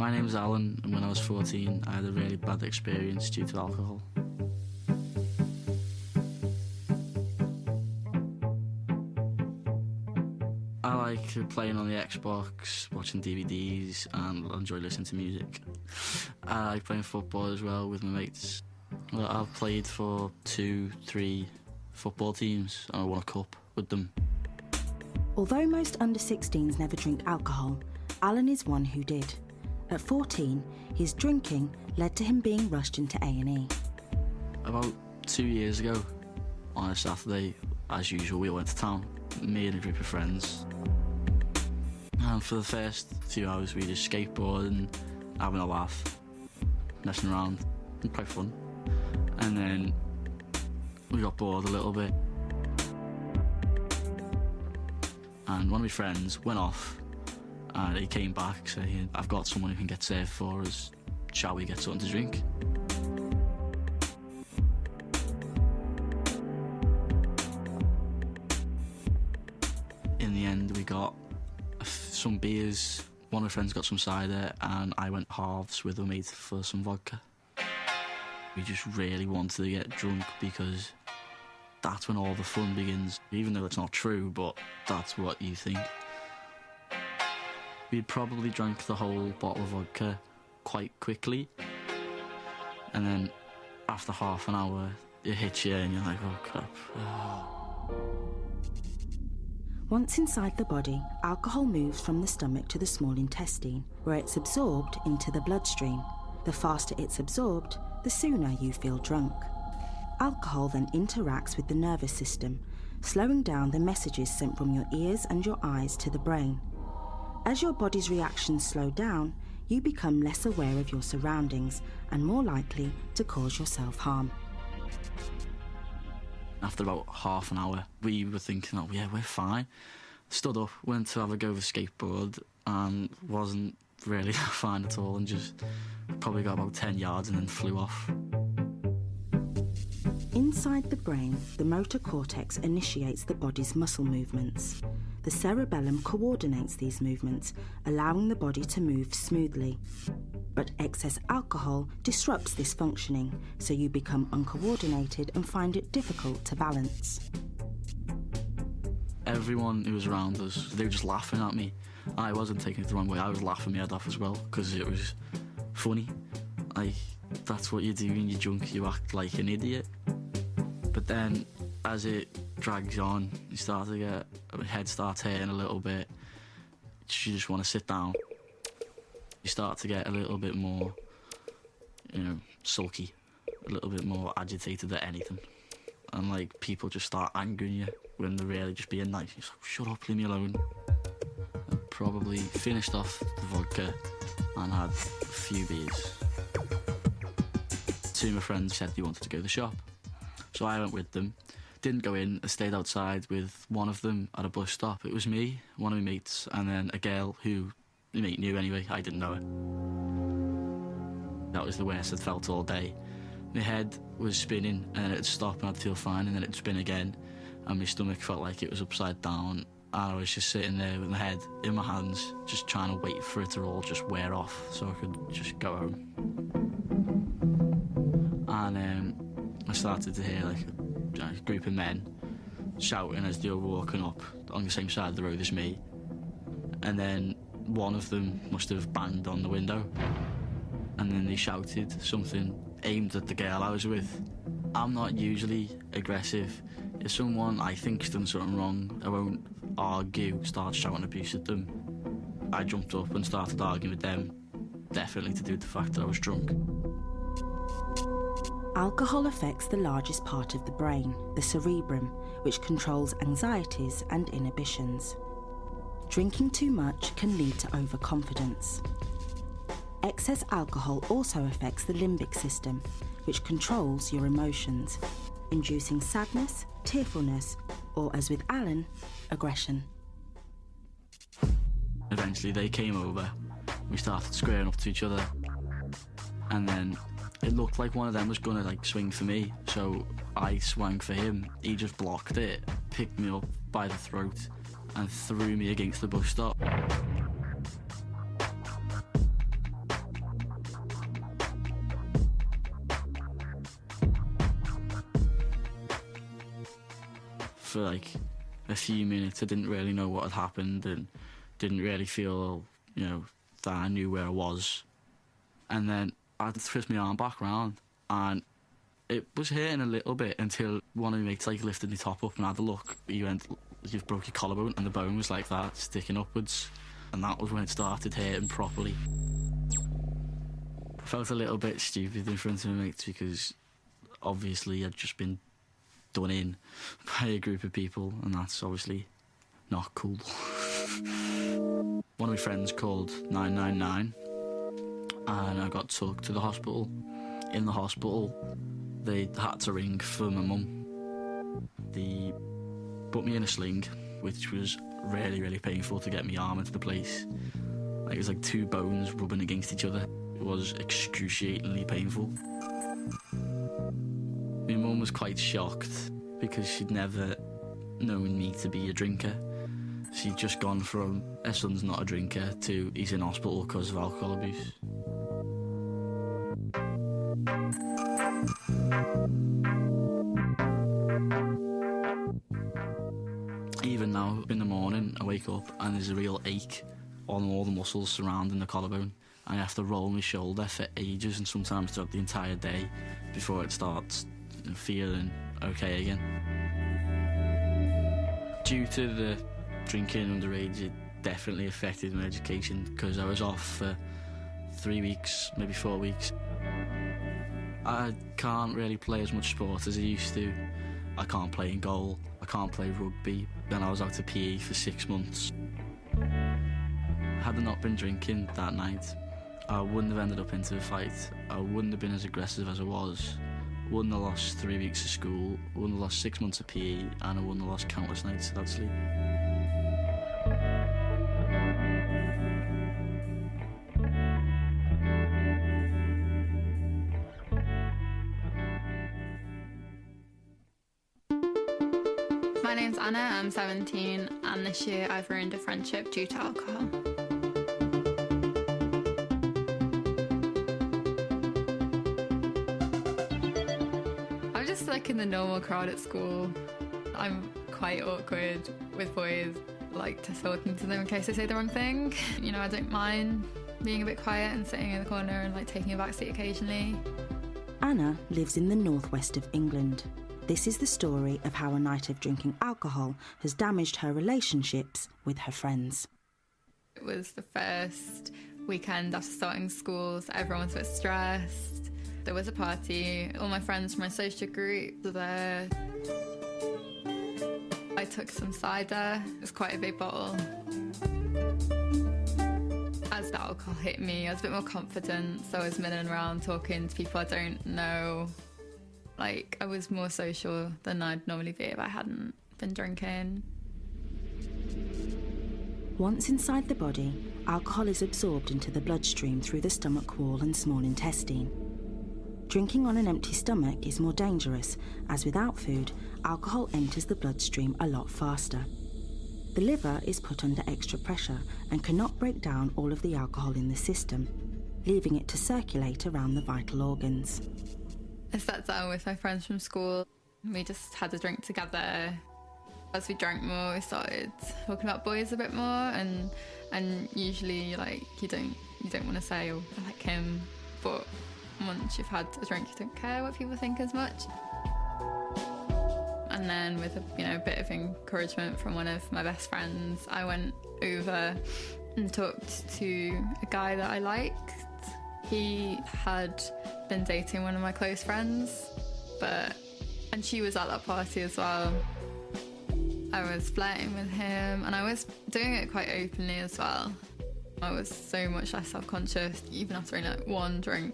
My name's Alan, and when I was 14, I had a really bad experience due to alcohol. I like playing on the Xbox, watching DVDs, and I enjoy listening to music. I like playing football as well with my mates. Well, I've played for 2-3 football teams, and I won a cup with them. Although most under-16s never drink alcohol, Alan is one who did. At 14, his drinking led to him being rushed into A&E. About 2 years ago, on a Saturday, as usual, we went to town, me and a group of friends. And for the first few hours, we just skateboarding, having a laugh, messing around, and quite fun. And then we got bored a little bit. And one of my friends went off, and he came back saying, "I've got someone who can get served for us. Shall we get something to drink?" In the end, we got some beers. One of my friends got some cider, and I went halves with a mate for some vodka. We just really wanted to get drunk because that's when all the fun begins. Even though it's not true, but that's what you think. We'd probably drank the whole bottle of vodka quite quickly, and then after half an hour it hits you and you're like, oh crap. Once inside the body, alcohol moves from the stomach to the small intestine, where it's absorbed into the bloodstream. The faster it's absorbed, the sooner you feel drunk. Alcohol then interacts with the nervous system, slowing down the messages sent from your ears and your eyes to the brain. As your body's reactions slow down, you become less aware of your surroundings and more likely to cause yourself harm. After about half an hour, we were thinking, oh yeah, we're fine. Stood up, went to have a go with a skateboard, and wasn't really fine at all, and just probably got about 10 yards and then flew off. Inside the brain, the motor cortex initiates the body's muscle movements. The cerebellum coordinates these movements, allowing the body to move smoothly. But excess alcohol disrupts this functioning, so you become uncoordinated and find it difficult to balance. Everyone who was around us, they were just laughing at me. I wasn't taking it the wrong way, I was laughing my head off as well, because it was funny. Like, that's what you do when you're drunk, you act like an idiot. But then, as it drags on, you start to get, your head starts hurting a little bit. You just want to sit down. You start to get a little bit more, sulky, a little bit more agitated at anything. And like, people just start angering you when they're really just being nice. You're like, shut up, leave me alone. I probably finished off the vodka and had a few beers. Two of my friends said they wanted to go to the shop. So I went with them, didn't go in, I stayed outside with one of them at a bus stop. It was me, one of my mates, and then a girl who my mate knew anyway, I didn't know her. That was the worst I'd felt all day. My head was spinning, and then it'd stop and I'd feel fine, and then it'd spin again, and my stomach felt like it was upside down, and I was just sitting there with my head in my hands, just trying to wait for it to all just wear off so I could just go home. And I started to hear like a group of men shouting as they were walking up on the same side of the road as me, and then one of them must have banged on the window, and then they shouted something aimed at the girl I was with. I'm not usually aggressive. If someone I think's done something wrong, I won't argue, start shouting abuse at them. I jumped up and started arguing with them, definitely to do with the fact that I was drunk. Alcohol affects the largest part of the brain, the cerebrum, which controls anxieties and inhibitions. Drinking too much can lead to overconfidence. Excess alcohol also affects the limbic system, which controls your emotions, inducing sadness, tearfulness, or, as with Alan, aggression. Eventually they came over, we started squaring up to each other, and then it looked like one of them was gonna swing for me, so I swung for him. He just blocked it, picked me up by the throat and threw me against the bus stop. for like a few minutes. I didn't really know what had happened and didn't really feel, that I knew where I was. And then I twist my arm back round and it was hurting a little bit until one of my mates lifted my top up and had a look. He went, "You've broke your collarbone," and the bone was like that, sticking upwards. And that was when it started hurting properly. I felt a little bit stupid in front of my mates because obviously I'd just been done in by a group of people, and that's obviously not cool. One of my friends called 999 and I got took to the hospital. In the hospital, they had to ring for my mum. They put me in a sling, which was really, really painful to get my arm into the place. It was like two bones rubbing against each other. It was excruciatingly painful. My mum was quite shocked because she'd never known me to be a drinker. She'd just gone from her son's not a drinker to he's in hospital because of alcohol abuse. Even now, in the morning, I wake up and there's a real ache on all the muscles surrounding the collarbone. I have to roll my shoulder for ages and sometimes throughout the entire day before it starts feeling okay again. Due to the drinking underage, it definitely affected my education because I was off for 3 weeks, maybe 4 weeks. I can't really play as much sport as I used to. I can't play in goal, I can't play rugby. Then I was out of PE for 6 months. Had I not been drinking that night, I wouldn't have ended up into a fight. I wouldn't have been as aggressive as I was. Wouldn't have lost 3 weeks of school, wouldn't have lost 6 months of PE, and I wouldn't have lost countless nights without sleep. My name's Anna, I'm 17, and this year I've ruined a friendship due to alcohol. I'm just like in the normal crowd at school. I'm quite awkward with boys, like to talking to them in case they say the wrong thing. I don't mind being a bit quiet and sitting in the corner and like taking a back seat occasionally. Anna lives in the northwest of England. This is the story of how a night of drinking alcohol has damaged her relationships with her friends. It was the first weekend after starting school, so everyone was a bit stressed. There was a party, all my friends from my social group were there. I took some cider, it was quite a big bottle. As the alcohol hit me, I was a bit more confident, so I was milling around talking to people I don't know. I was more social than I'd normally be if I hadn't been drinking. Once inside the body, alcohol is absorbed into the bloodstream through the stomach wall and small intestine. Drinking on an empty stomach is more dangerous, as without food, alcohol enters the bloodstream a lot faster. The liver is put under extra pressure and cannot break down all of the alcohol in the system, leaving it to circulate around the vital organs. I sat down with my friends from school. We just had a drink together. As we drank more, we started talking about boys a bit more, and usually you don't want to say, "Oh, I like him," but once you've had a drink, you don't care what people think as much. And then with a bit of encouragement from one of my best friends, I went over and talked to a guy that I liked. He had been dating one of my close friends, and she was at that party as well. I was flirting with him, and I was doing it quite openly as well. I was so much less self-conscious, even after one drink.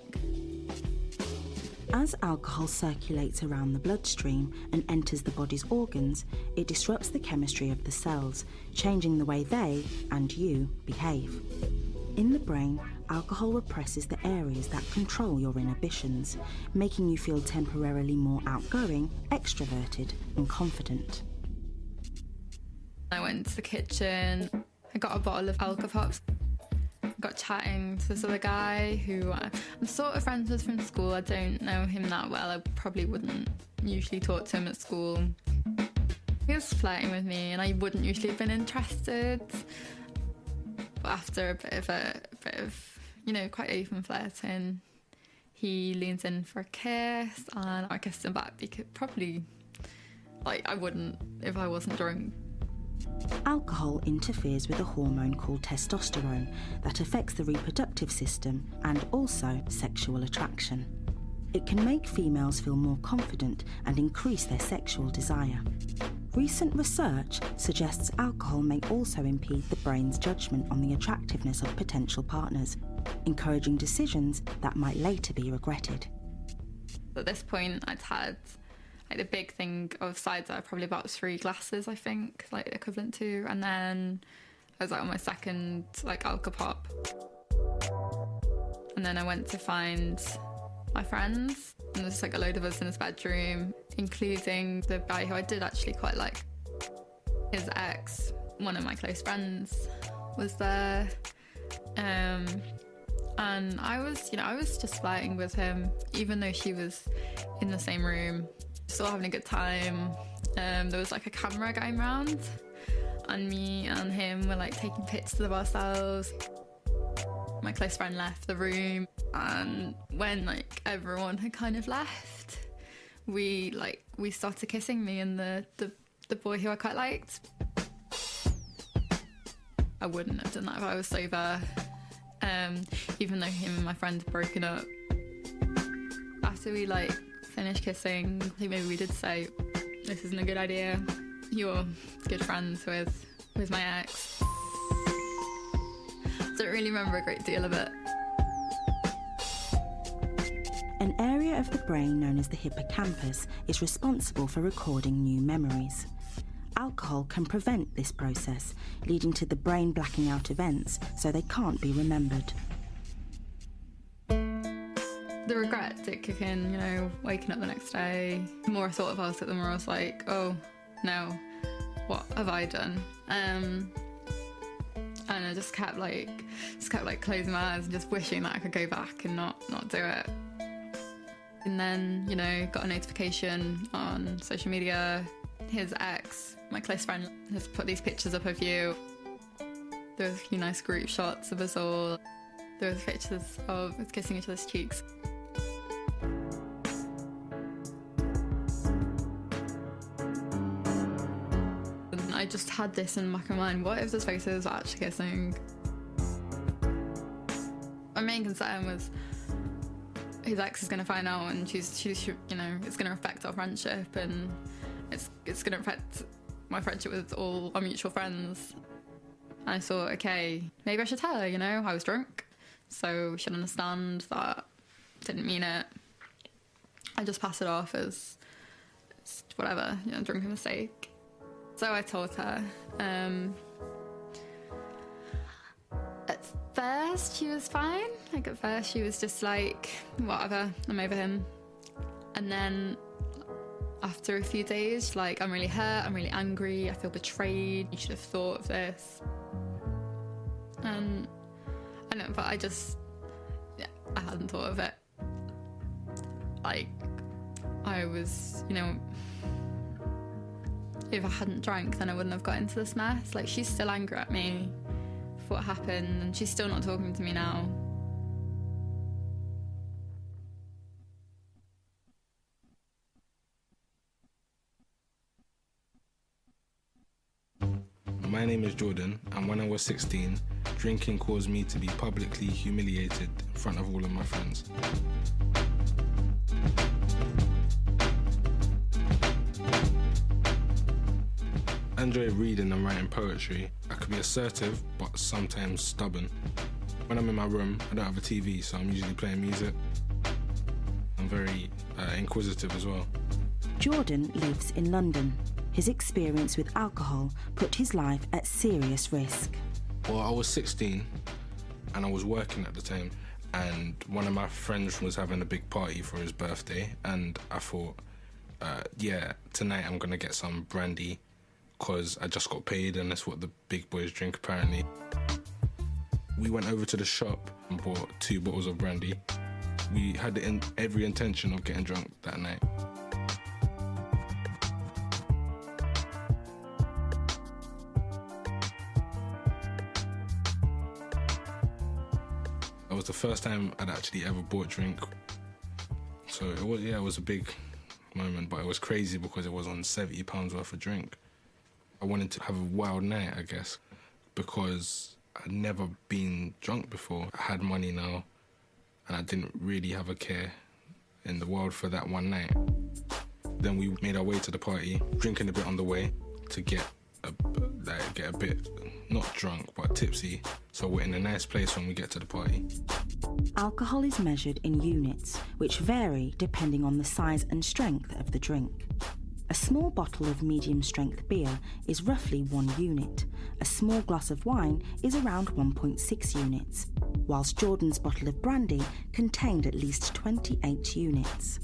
As alcohol circulates around the bloodstream and enters the body's organs, it disrupts the chemistry of the cells, changing the way they, and you, behave. In the brain, alcohol represses the areas that control your inhibitions, making you feel temporarily more outgoing, extroverted, and confident. I went to the kitchen, I got a bottle of Alka-Pops, got chatting to this other guy who I'm sort of friends with from school. I don't know him that well, I probably wouldn't usually talk to him at school. He was flirting with me, and I wouldn't usually have been interested. But after a bit of, quite open flirting, he leans in for a kiss, and I kissed him back because probably, I wouldn't if I wasn't drunk. Alcohol interferes with a hormone called testosterone that affects the reproductive system and also sexual attraction. It can make females feel more confident and increase their sexual desire. Recent research suggests alcohol may also impede the brain's judgment on the attractiveness of potential partners, encouraging decisions that might later be regretted. At this point, I'd had the big thing of cider, probably about 3 glasses, I think, equivalent to, and then I was on my second alka pop. And then I went to find my friends, and there's a load of us in his bedroom, including the guy who I did actually quite like. His ex, one of my close friends, was there, and I was just flirting with him, even though she was in the same room, still having a good time. There was a camera going round, and me and him were taking pictures of ourselves. My close friend left the room, and when everyone had kind of left, we started kissing, me and the boy who I quite liked. I wouldn't have done that if I was sober, even though him and my friend had broken up. After we finished kissing, I think maybe we did say, "This isn't a good idea. You're good friends with my ex." Don't really remember a great deal of it. An area of the brain known as the hippocampus is responsible for recording new memories. Alcohol can prevent this process, leading to the brain blacking out events so they can't be remembered. The regret did kick in, waking up the next day. The more I thought about it, the more I was like, oh no, what have I done? And I just kept closing my eyes and just wishing that I could go back and not do it. And then, got a notification on social media. His ex, my close friend, has put these pictures up of you. There was a few nice group shots of us all. There was pictures of us kissing each other's cheeks. And I just had this in the back of my mind, what if those faces are actually kissing? My main concern was his ex is going to find out, and she's it's going to affect our friendship, and it's going to affect my friendship with all our mutual friends. And I thought, okay, maybe I should tell her, I was drunk, so she should understand that I didn't mean it. I just passed it off as whatever, drunken mistake. So I told her. At first she was fine. At first she was just whatever, I'm over him. And then after a few days, I'm really hurt, I'm really angry, I feel betrayed, you should have thought of this. And I know, but I hadn't thought of it. I was, if I hadn't drank, then I wouldn't have got into this mess. She's still angry at me for what happened, and she's still not talking to me now. My name is Jordan, and when I was 16, drinking caused me to be publicly humiliated in front of all of my friends. I enjoy reading and writing poetry. I could be assertive, but sometimes stubborn. When I'm in my room, I don't have a TV, so I'm usually playing music. I'm very inquisitive as well. Jordan lives in London. His experience with alcohol put his life at serious risk. Well, I was 16 and I was working at the time, and one of my friends was having a big party for his birthday, and I thought, tonight I'm going to get some brandy because I just got paid and that's what the big boys drink apparently. We went over to the shop and bought 2 bottles of brandy. We had every intention of getting drunk that night. the first time I'd actually ever bought drink. So it was a big moment, but it was crazy because it was on £70 worth of drink. I wanted to have a wild night, I guess, because I'd never been drunk before. I had money now, and I didn't really have a care in the world for that one night. Then we made our way to the party, drinking a bit on the way to get a bit, not drunk, but tipsy, so we're in a nice place when we get to the party. Alcohol is measured in units, which vary depending on the size and strength of the drink. A small bottle of medium-strength beer is roughly 1 unit. A small glass of wine is around 1.6 units, whilst Jordan's bottle of brandy contained at least 28 units.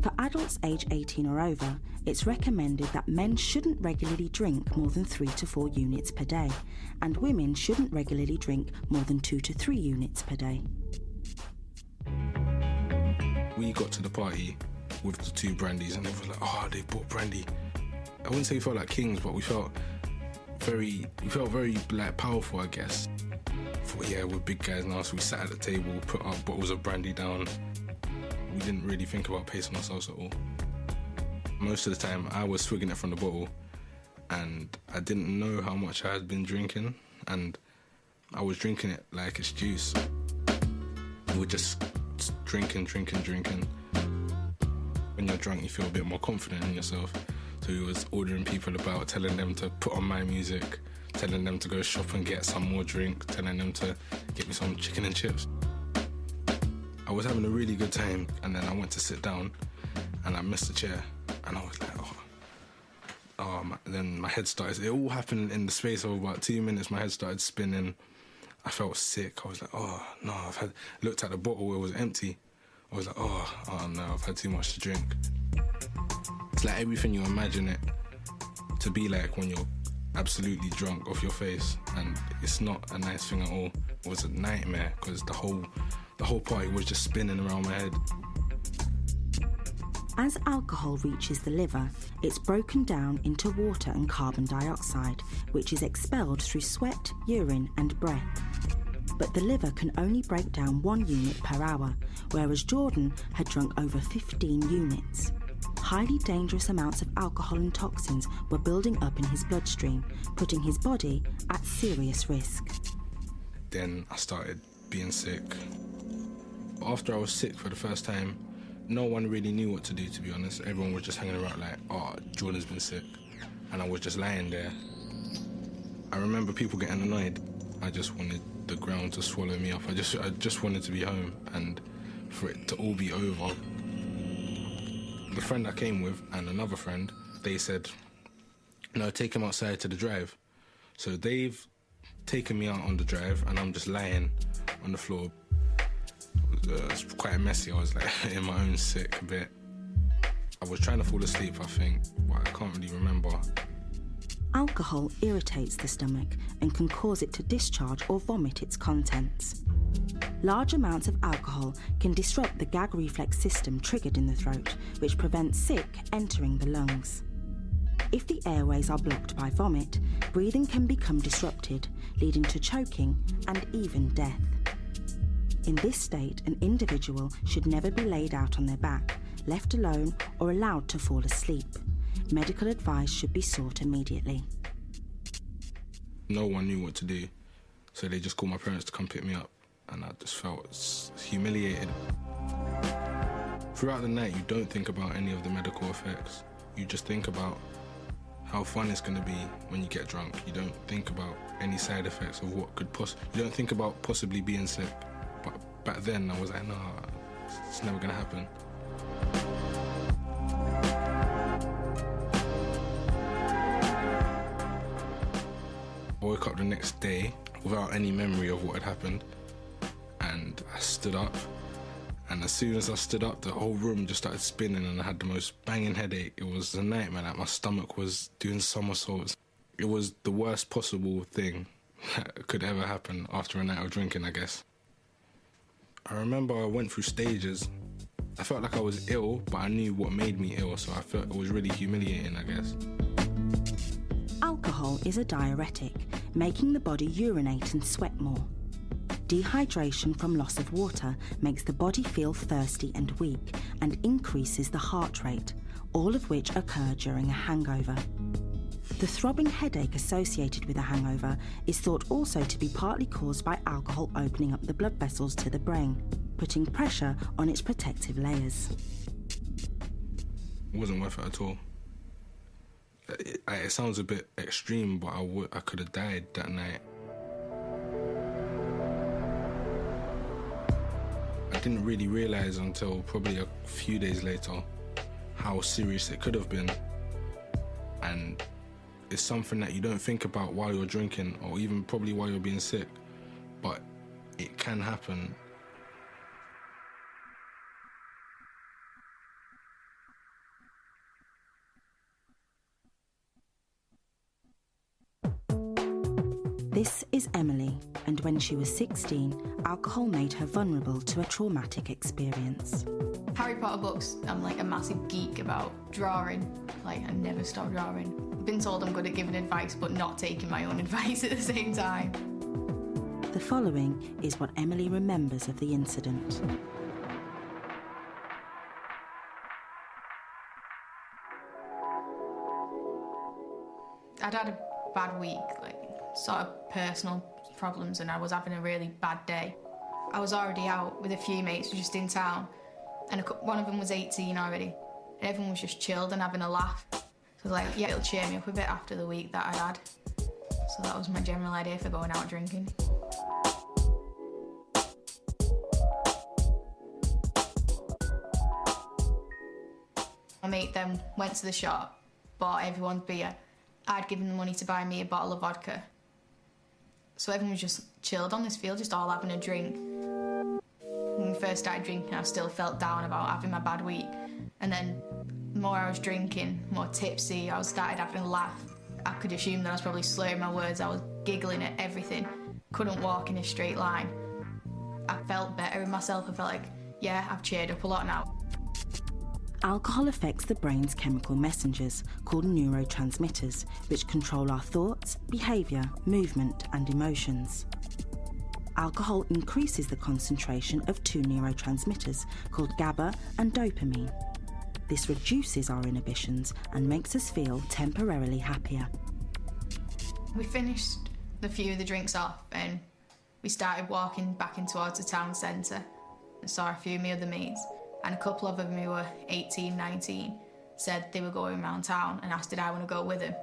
For adults aged 18 or over, it's recommended that men shouldn't regularly drink more than 3 to 4 units per day, and women shouldn't regularly drink more than 2 to 3 units per day. We got to the party with the 2 brandies, and everyone was like, "Oh, they bought brandy." I wouldn't say we felt like kings, but we felt very like powerful, I guess. Thought, yeah, we're big guys now, so we sat at the table, put our bottles of brandy down. We didn't really think about pacing ourselves at all. Most of the time, I was swigging it from the bottle, and I didn't know how much I had been drinking, and I was drinking it like it's juice. We were just drinking. When you're drunk, you feel a bit more confident in yourself. So we was ordering people about, telling them to put on my music, telling them to go shop and get some more drink, telling them to get me some chicken and chips. I was having a really good time, and then I went to sit down, and I missed the chair, and I was like, then my head started, it all happened in the space of about 2 minutes. My head started spinning. I felt sick. I was like, oh no, looked at the bottle, it was empty. I was like, oh no, I've had too much to drink. It's like everything you imagine it to be like when you're absolutely drunk off your face, and it's not a nice thing at all. It was a nightmare, because the whole party was just spinning around my head. As alcohol reaches the liver, it's broken down into water and carbon dioxide, which is expelled through sweat, urine and breath. But the liver can only break down 1 unit per hour, whereas Jordan had drunk over 15 units. Highly dangerous amounts of alcohol and toxins were building up in his bloodstream, putting his body at serious risk. Then I started being sick. After I was sick for the first time, no one really knew what to do, to be honest. Everyone was just hanging around like, oh, Jordan's been sick. And I was just lying there. I remember people getting annoyed. I just wanted the ground to swallow me up. I just wanted to be home and for it to all be over. The friend I came with and another friend, they said, no, take him outside to the drive. So they've taken me out on the drive, and I'm just lying on the floor. It was quite messy. I was like in my own sick bit. I was trying to fall asleep, I think, but I can't really remember. Alcohol irritates the stomach and can cause it to discharge or vomit its contents. Large amounts of alcohol can disrupt the gag reflex system triggered in the throat, which prevents sick entering the lungs. If the airways are blocked by vomit, breathing can become disrupted, leading to choking and even death. In this state, an individual should never be laid out on their back, left alone, or allowed to fall asleep. Medical advice should be sought immediately. No one knew what to do, so they just called my parents to come pick me up, and I just felt humiliated. Throughout the night, you don't think about any of the medical effects. You just think about how fun it's going to be when you get drunk. You don't think about any side effects of what could you don't think about possibly being sick. But back then, I was like, no, it's never going to happen. I woke up the next day without any memory of what had happened, and I stood up, and as soon as I stood up, the whole room just started spinning, and I had the most banging headache. It was a nightmare, like my stomach was doing somersaults. It was the worst possible thing that could ever happen after a night of drinking, I guess. I remember I went through stages. I felt like I was ill, but I knew what made me ill, so I felt it was really humiliating, I guess. Alcohol is a diuretic, making the body urinate and sweat more. Dehydration from loss of water makes the body feel thirsty and weak and increases the heart rate, all of which occur during a hangover. The throbbing headache associated with a hangover is thought also to be partly caused by alcohol opening up the blood vessels to the brain, putting pressure on its protective layers. It wasn't worth it at all. It sounds a bit extreme, but I could have died that night. I didn't really realise until probably a few days later how serious it could have been. And it's something that you don't think about while you're drinking, or even probably while you're being sick, but it can happen. This is Emily, and when she was 16, alcohol made her vulnerable to a traumatic experience. Harry Potter books, I'm like a massive geek about. Drawing, like I never stop drawing. I've been told I'm good at giving advice but not taking my own advice at the same time. The following is what Emily remembers of the incident. I'd had a bad week, like sort of personal problems, and I was having a really bad day. I was already out with a few mates just in town, and one of them was 18 already, and everyone was just chilled and having a laugh. So I was like, yeah, it'll cheer me up a bit after the week that I'd had. So that was my general idea for going out drinking. My mate then went to the shop, bought everyone beer. I'd given them money to buy me a bottle of vodka. So everyone was just chilled on this field, just all having a drink. When we first started drinking, I still felt down about having my bad week. And then the more I was drinking, more tipsy, I started having a laugh. I could assume that I was probably slurring my words, I was giggling at everything. Couldn't walk in a straight line. I felt better in myself, I felt like, yeah, I've cheered up a lot now. Alcohol affects the brain's chemical messengers, called neurotransmitters, which control our thoughts, behaviour, movement and emotions. Alcohol increases the concentration of two neurotransmitters, called GABA and dopamine. This reduces our inhibitions and makes us feel temporarily happier. We finished the few of the drinks off and we started walking back in towards the town centre. I saw a few of my other mates, and a couple of them who were 18, 19 said they were going around town and asked did I want to go with them.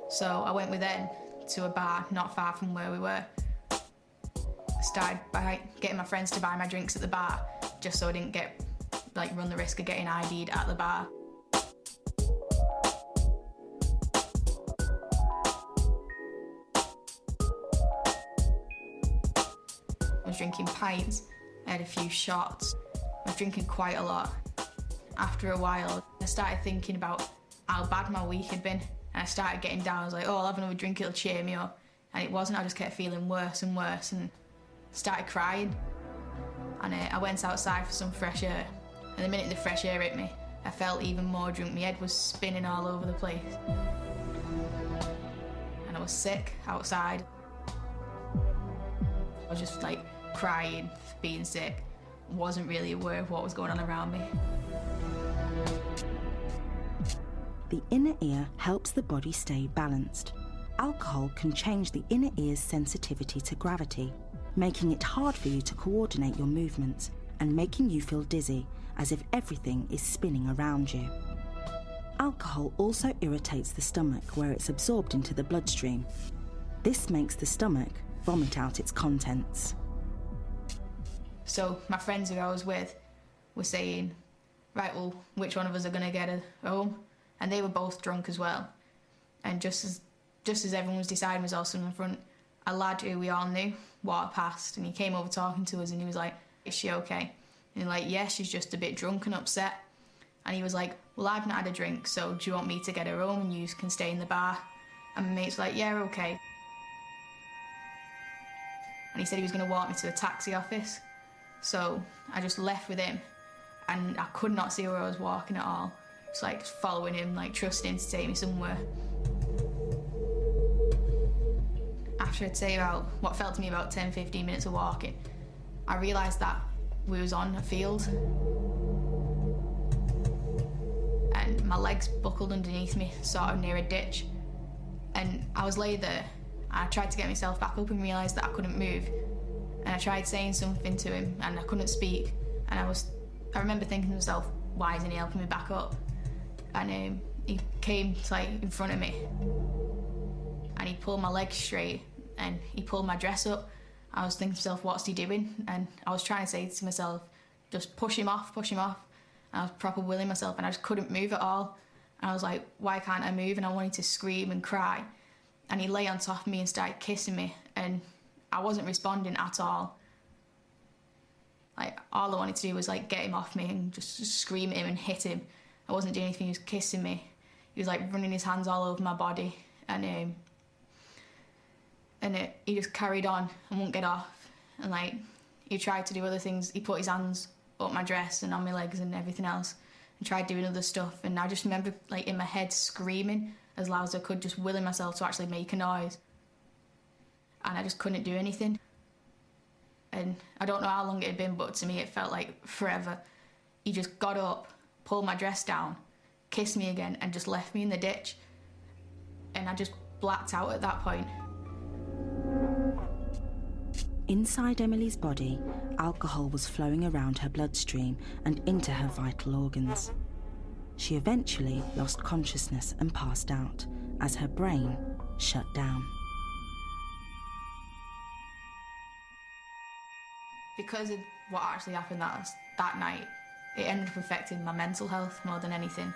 So I went with them to a bar not far from where we were. I started by getting my friends to buy my drinks at the bar just so I didn't run the risk of getting ID'd at the bar. I was drinking pints, I had a few shots. I was drinking quite a lot. After a while, I started thinking about how bad my week had been, and I started getting down. I was like, oh, I'll have another drink, it'll cheer me up. And it wasn't, I just kept feeling worse and worse, and started crying. And I went outside for some fresh air, and the minute the fresh air hit me, I felt even more drunk. My head was spinning all over the place. And I was sick outside. I was just like crying, being sick. Wasn't really aware of what was going on around me. The inner ear helps the body stay balanced. Alcohol can change the inner ear's sensitivity to gravity, making it hard for you to coordinate your movements and making you feel dizzy, as if everything is spinning around you. Alcohol also irritates the stomach where it's absorbed into the bloodstream. This makes the stomach vomit out its contents. So my friends who I was with were saying, right, well, which one of us are going to get home? And they were both drunk as well. And just as everyone was deciding was also in front, a lad who we all knew walked past, and he came over talking to us, and he was like, is she okay? And like, yeah, she's just a bit drunk and upset. And he was like, well, I've not had a drink, so do you want me to get her home and you can stay in the bar? And my mate's like, yeah, okay. And he said he was going to walk me to a taxi office. So I just left with him, and I could not see where I was walking at all. Just like following him, like trusting him to take me somewhere. After I'd say about what felt to me about 10-15 minutes of walking, I realised that we was on a field and my legs buckled underneath me, sort of near a ditch. And I was laid there. I tried to get myself back up and realised that I couldn't move. And I tried saying something to him and I couldn't speak. And I remember thinking to myself, why isn't he helping me back up? And he came in front of me and he pulled my legs straight and he pulled my dress up. I was thinking to myself, what's he doing? And I was trying to say to myself, just push him off, push him off. And I was proper willing myself and I just couldn't move at all. And I was like, why can't I move? And I wanted to scream and cry. And he lay on top of me and started kissing me and I wasn't responding at all. All I wanted to do was get him off me and just scream at him and hit him. I wasn't doing anything, he was kissing me. He was running his hands all over my body and he just carried on and wouldn't get off. And he tried to do other things. He put his hands up my dress and on my legs and everything else and tried doing other stuff. And I just remember in my head screaming as loud as I could, just willing myself to actually make a noise. And I just couldn't do anything. And I don't know how long it had been, but to me it felt like forever. He just got up, pulled my dress down, kissed me again and just left me in the ditch. And I just blacked out at that point. Inside Emily's body, alcohol was flowing around her bloodstream and into her vital organs. She eventually lost consciousness and passed out as her brain shut down. Because of what actually happened that night, it ended up affecting my mental health more than anything.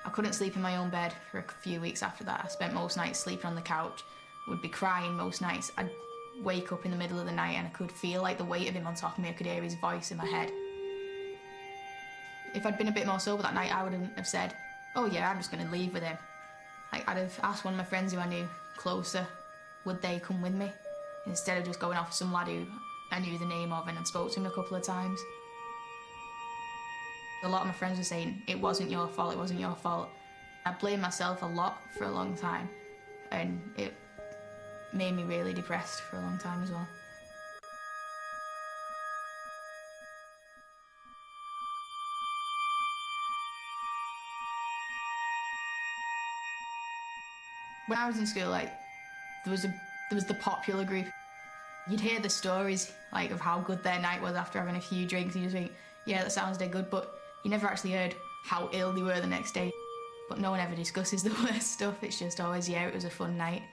I couldn't sleep in my own bed for a few weeks after that. I spent most nights sleeping on the couch, would be crying most nights. I'd wake up in the middle of the night and I could feel the weight of him on top of me. I could hear his voice in my head. If I'd been a bit more sober that night, I wouldn't have said, oh yeah, I'm just going to leave with him. I'd have asked one of my friends who I knew closer, would they come with me? Instead of just going off with some lad who I knew the name of and had spoke to him a couple of times. A lot of my friends were saying, it wasn't your fault, it wasn't your fault. I blamed myself a lot for a long time and it made me really depressed for a long time as well. When I was in school, there was the popular group. You'd hear the stories of how good their night was after having a few drinks and you just think, yeah, that sounds dead good, but you never actually heard how ill they were the next day. But no one ever discusses the worst stuff, it's just always, yeah, it was a fun night.